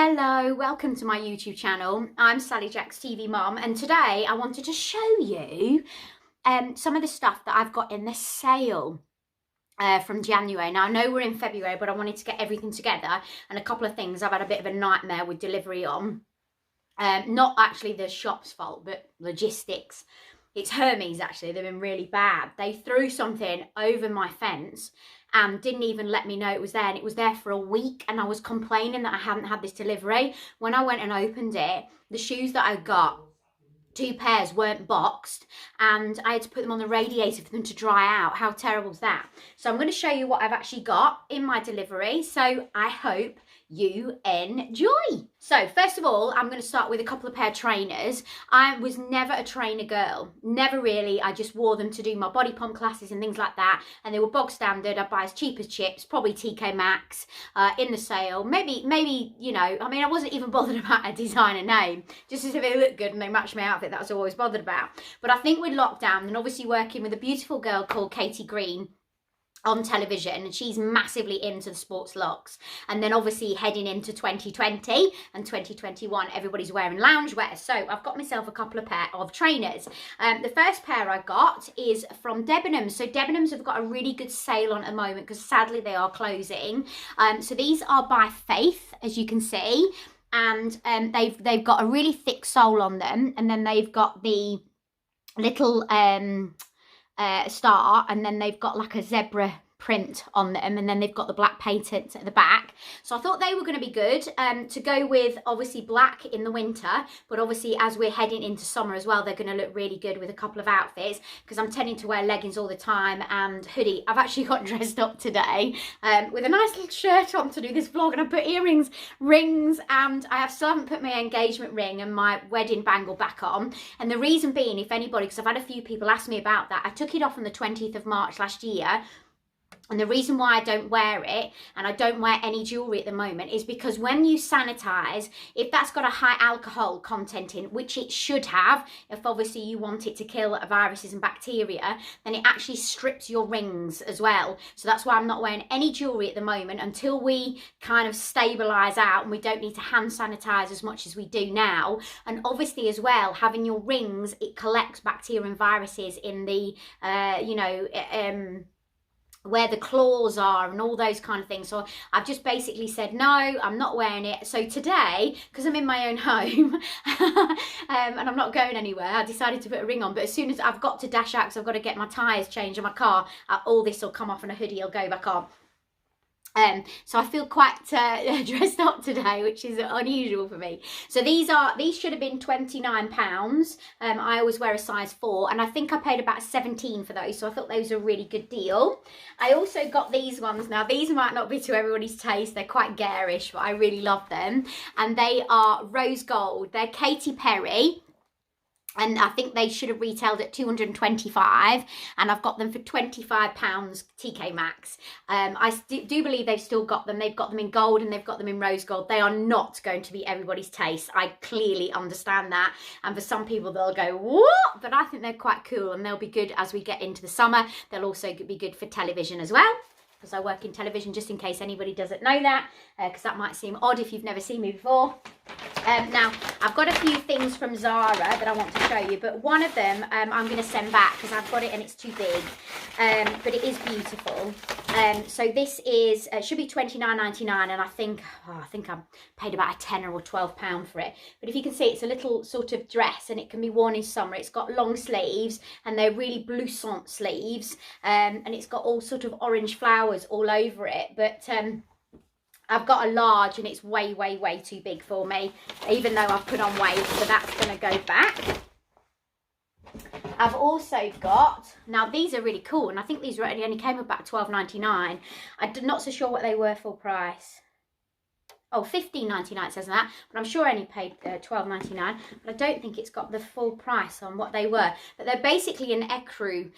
Hello, welcome to my YouTube channel. I'm Sally Jack's TV Mom, and today I wanted to show you some of the stuff that I've got in the sale from January. Now I know we're in February, but I wanted to get everything together, and a couple of things I've had a bit of a nightmare with delivery on. Not actually the shop's fault, but logistics. It's Hermes actually, they've been really bad. They threw something over my fence and didn't even let me know it was there, and it was there for a week, and I was complaining that I hadn't had this delivery. When I went and opened it, the shoes that I got, 2 pairs, weren't boxed, and I had to put them on the radiator for them to dry out. How terrible is that? So I'm going to show you what I've actually got in my delivery, so I hope you enjoy. So first of all, I'm going to start with a couple of pair of trainers. I was never a trainer girl, never really. I just wore them to do my body pump classes and things like that, and they were bog standard. I'd buy as cheap as chips, probably TK MAXX in the sale. Maybe you know, I mean, I wasn't even bothered about a designer name, just as if it looked good and they matched my outfit. That was all I was bothered about. But I think with lockdown, and obviously working with a beautiful girl called Katy Perry on television, and she's massively into the sports looks, and then obviously heading into 2020 and 2021, everybody's wearing loungewear. So I've got myself a couple of pair of trainers. The first pair I got is from Debenhams. So Debenhams have got a really good sale on at the moment because sadly they are closing. So these are by Faith, as you can see, and they've got a really thick sole on them, and then they've got the little star, and then they've got like a zebra print on them, and then they've got the black patent at the back. So I thought they were going to be good to go with obviously black in the winter, but obviously as we're heading into summer as well, they're going to look really good with a couple of outfits, because I'm tending to wear leggings all the time and hoodie. I've actually got dressed up today with a nice little shirt on to do this vlog, and I put earrings, rings, and I still haven't put my engagement ring and my wedding bangle back on. And the reason being, if anybody, because I've had a few people ask me about that, I took it off on the 20th of March last year. And the reason why I don't wear it, and I don't wear any jewellery at the moment, is because when you sanitise, if that's got a high alcohol content in, which it should have, if obviously you want it to kill viruses and bacteria, then it actually strips your rings as well. So that's why I'm not wearing any jewellery at the moment until we kind of stabilise out and we don't need to hand sanitise as much as we do now. And obviously as well, having your rings, it collects bacteria and viruses in the, where the claws are and all those kind of things. So I've just basically said, no, I'm not wearing it. So today, because I'm in my own home and I'm not going anywhere, I decided to put a ring on. But as soon as I've got to dash out, because I've got to get my tyres changed in my car, all this will come off and a hoodie will go back on. So I feel quite dressed up today, which is unusual for me. So these should have been £29. I always wear a size 4, and I think I paid about 17 for those. So I thought those were a really good deal. I also got these ones. Now these might not be to everybody's taste. They're quite garish, but I really love them. And they are rose gold. They're Katy Perry. And I think they should have retailed at £225, and I've got them for £25 TK MAXX. I do believe they've still got them. They've got them in gold and they've got them in rose gold. They are not going to be everybody's taste. I clearly understand that. And for some people, they'll go, what? But I think they're quite cool, and they'll be good as we get into the summer. They'll also be good for television as well, because I work in television, just in case anybody doesn't know that, because that might seem odd if you've never seen me before. Now, I've got a few things from Zara that I want to show you, but one of them I'm going to send back because I've got it and it's too big, but it is beautiful. So this is, should be £29.99, and I think I paid about a £10 or £12 for it. But if you can see, it's a little sort of dress, and it can be worn in summer. It's got long sleeves, and they're really blouson sleeves, and it's got all sort of orange flowers all over it. But I've got a large, and it's way, way, way too big for me, even though I've put on weight, so that's going to go back. I've also got, now these are really cool, and I think these only came about £12.99. I'm not so sure what they were full price. Oh, $15.99 it says that, but I'm sure I only paid $12.99, but I don't think it's got the full price on what they were. But they're basically an ecru,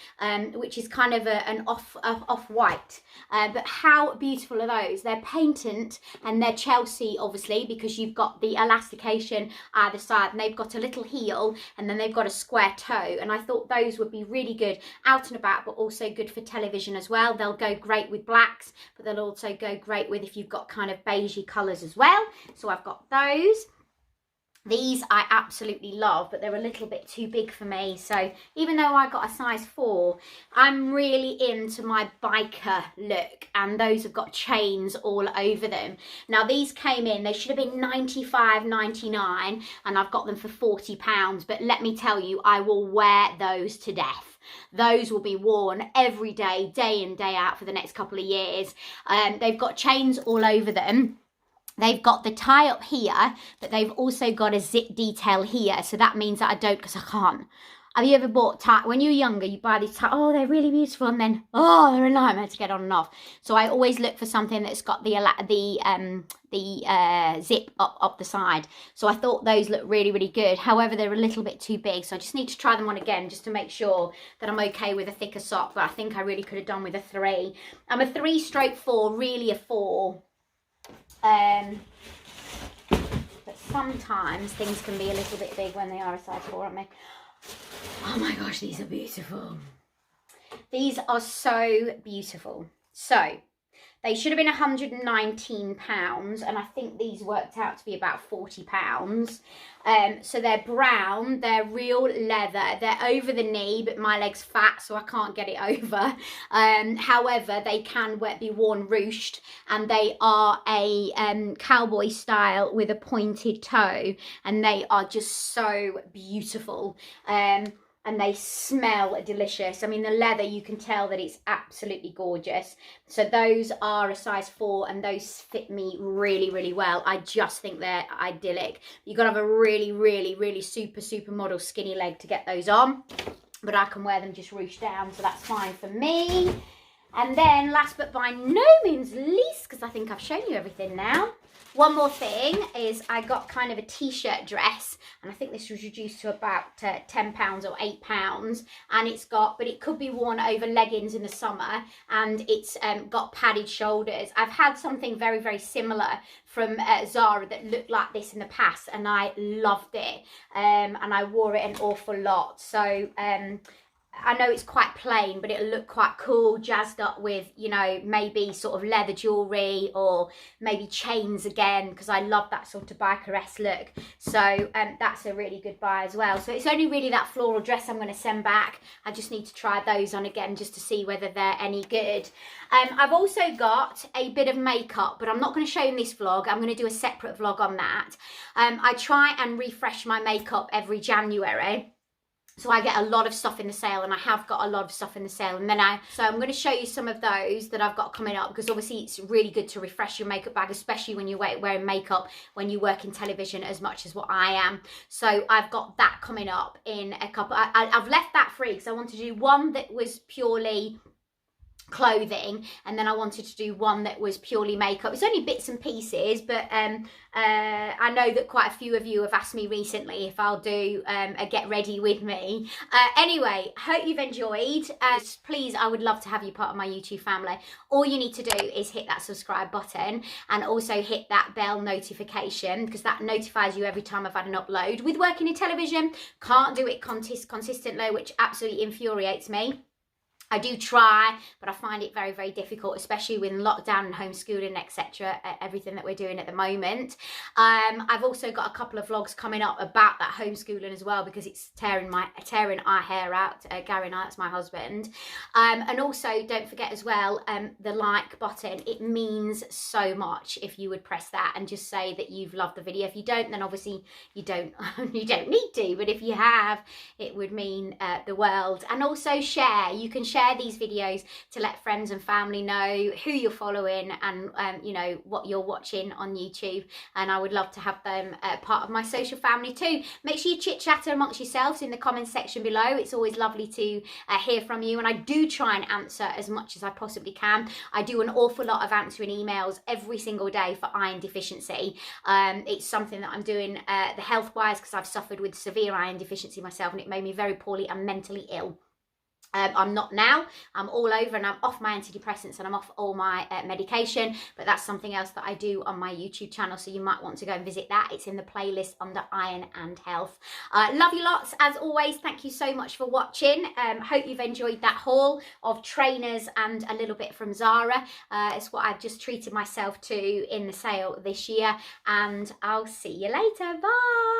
which is kind of an off-white. But how beautiful are those? They're patent, and they're Chelsea, obviously, because you've got the elastication either side, and they've got a little heel, and then they've got a square toe. And I thought those would be really good out and about, but also good for television as well. They'll go great with blacks, but they'll also go great with if you've got kind of beigey colours colours as well. So I've got those. These I absolutely love, but they're a little bit too big for me. So even though I got a size 4, I'm really into my biker look, and those have got chains all over them. Now these came in, they should have been $95.99, and I've got them for £40. But let me tell you, I will wear those to death. Those will be worn every day, day in, day out for the next couple of years. They've got chains all over them. They've got the tie up here, but they've also got a zip detail here. So that means that I don't, because I can't. Have you ever bought tie? When you're younger, you buy these tie, oh, they're really beautiful, and then, oh, they're a nightmare to get on and off. So I always look for something that's got the zip up the side. So I thought those look really, really good. However, they're a little bit too big. So I just need to try them on again just to make sure that I'm okay with a thicker sock. But I think I really could have done with a 3. I'm a 3/4, really a 4. But sometimes things can be a little bit big when they are a size 4, aren't they? Oh my gosh, these are beautiful. These are so beautiful. So they should have been £119, and I think these worked out to be about £40. So they're brown, they're real leather, they're over the knee, but my leg's fat, so I can't get it over. However, they can be worn ruched, and they are a cowboy style with a pointed toe, and they are just so beautiful. And they smell delicious. I mean, the leather, you can tell that it's absolutely gorgeous. So those are a size 4, and those fit me really, really well. I just think they're idyllic. You've got to have a really, really, really super model skinny leg to get those on. But I can wear them just ruched down, so that's fine for me. And then last but by no means least, because I think I've shown you everything now, one more thing is I got kind of a t-shirt dress, and I think this was reduced to about £10 or £8, and it's got, but it could be worn over leggings in the summer, and it's got padded shoulders. I've had something very, very similar from Zara that looked like this in the past, and I loved it, and I wore it an awful lot. So I know it's quite plain, but it'll look quite cool, jazzed up with, you know, maybe sort of leather jewellery or maybe chains again, because I love that sort of biker-esque look. So that's a really good buy as well. So it's only really that floral dress I'm going to send back. I just need to try those on again just to see whether they're any good. I've also got a bit of makeup, but I'm not going to show you in this vlog. I'm going to do a separate vlog on that. I try and refresh my makeup every January. So I get a lot of stuff in the sale, and I have got a lot of stuff in the sale. And then so I'm going to show you some of those that I've got coming up, because obviously it's really good to refresh your makeup bag, especially when you're wearing makeup when you work in television as much as what I am. So I've got that coming up in a couple. I've left that free because I want to do one that was purely clothing, and then I wanted to do one that was purely makeup. It's only bits and pieces, but I know that quite a few of you have asked me recently if I'll do a get ready with me. Anyway, hope you've enjoyed. Please, I would love to have you part of my YouTube family. All you need to do is hit that subscribe button, and also hit that bell notification, because that notifies you every time I've had an upload. With working in television, can't do it consistently, which absolutely infuriates me. I do try, but I find it very, very difficult, especially with lockdown and homeschooling, etc., everything that we're doing at the moment. I've also got a couple of vlogs coming up about that homeschooling as well, because it's tearing our hair out. Gary and I, that's my husband. And also, don't forget as well, the like button. It means so much if you would press that and just say that you've loved the video. If you don't, then obviously you don't need to, but if you have, it would mean the world. And also share. You can share these videos to let friends and family know who you're following, and you know, what you're watching on YouTube, and I would love to have them part of my social family too. Make sure you chit chat amongst yourselves in the comment section below. It's always lovely to hear from you, and I do try and answer as much as I possibly can. I do an awful lot of answering emails every single day for iron deficiency. It's something that I'm doing the health wise, because I've suffered with severe iron deficiency myself, and it made me very poorly and mentally ill. I'm not now. I'm all over and I'm off my antidepressants and I'm off all my medication, but that's something else that I do on my YouTube channel, so you might want to go and visit that. It's in the playlist under Iron and Health. Love you lots as always. Thank you so much for watching. Hope you've enjoyed that haul of trainers and a little bit from Zara. It's what I've just treated myself to in the sale this year, and I'll see you later. Bye.